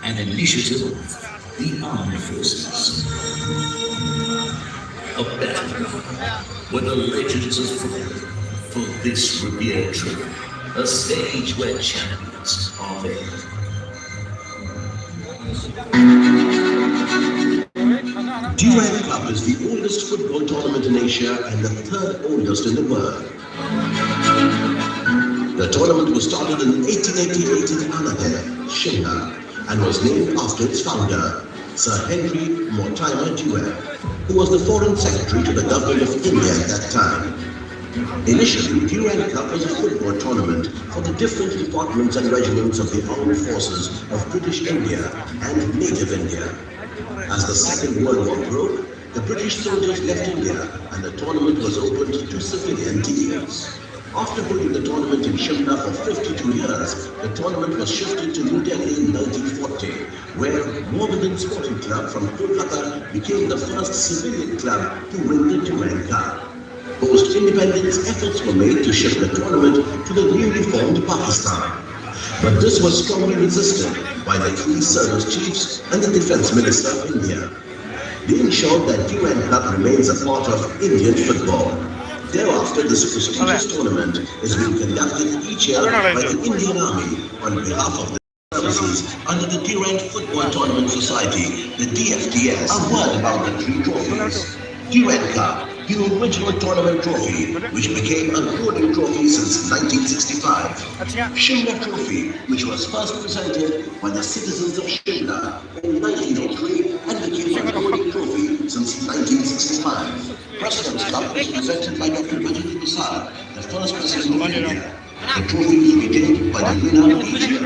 an initiative of the armed forces. A battleground where the legends are falling for this revered trip. A stage where champions are made. Durand Cup is the oldest football tournament in Asia and the third oldest in the world. The tournament was started in 1888 in Anandale, Shimla, and was named after its founder, Sir Henry Mortimer Durand, who was the Foreign Secretary to the Government of India at that time. Initially, Durand Cup was a football tournament for the different departments and regiments of the armed forces of British India and Native India. As the Second World War broke, the British soldiers left India and the tournament was opened to civilian teams. After holding the tournament in Shimla for 52 years, the tournament was shifted to New Delhi in 1940, where Mohammedan Sporting Club from Kokrajhar became the first civilian club to win the Durand Cup. Post-independence, efforts were made to shift the tournament to the newly formed Pakistan. But this was strongly resisted by the three service chiefs and the Defence Minister of India. They ensured that Durand Cup remains a part of Indian football. Thereafter, this prestigious tournament is being conducted each year by the Indian Army on behalf of the services under the Durand Football Tournament Society, the DFTS. A word about the three trophies. Durand Cup, the original tournament trophy, which became a golden trophy since 1965. Shimla Trophy, which was first presented by the citizens of Shimla in 1903 and became a golden trophy since 1965. President's Cup was presented by Dr. Rajendra Prasad, the first president of India. The trophy is retained by the winner each year.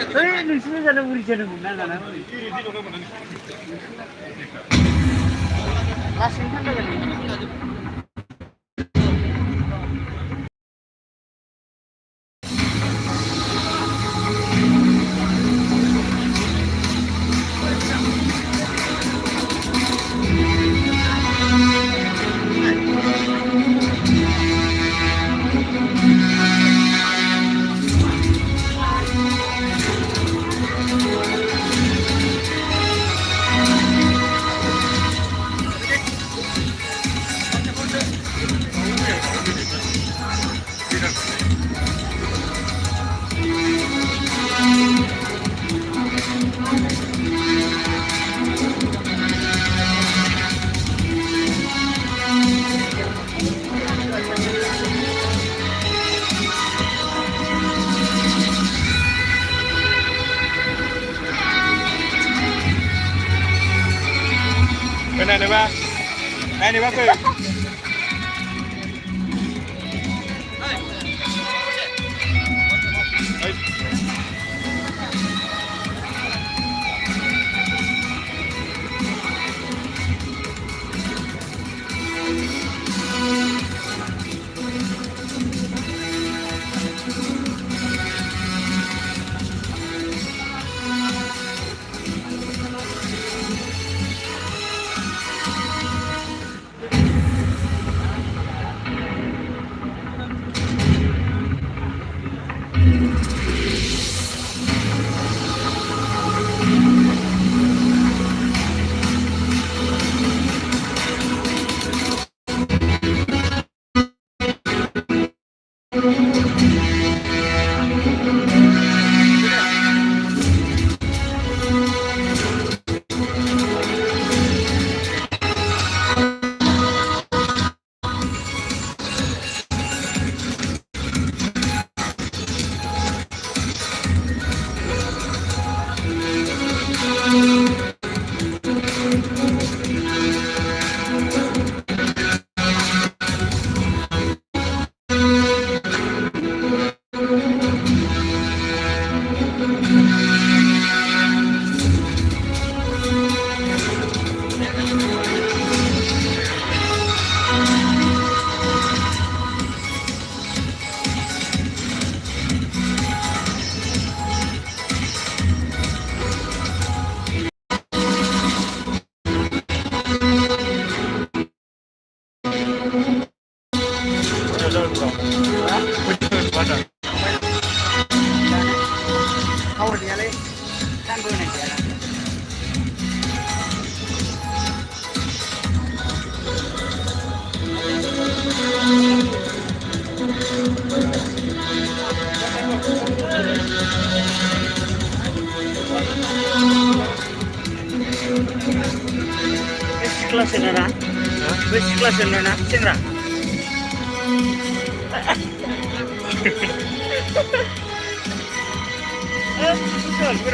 Này bác ơi. kelas ini na, basic kelas ini na, sengra.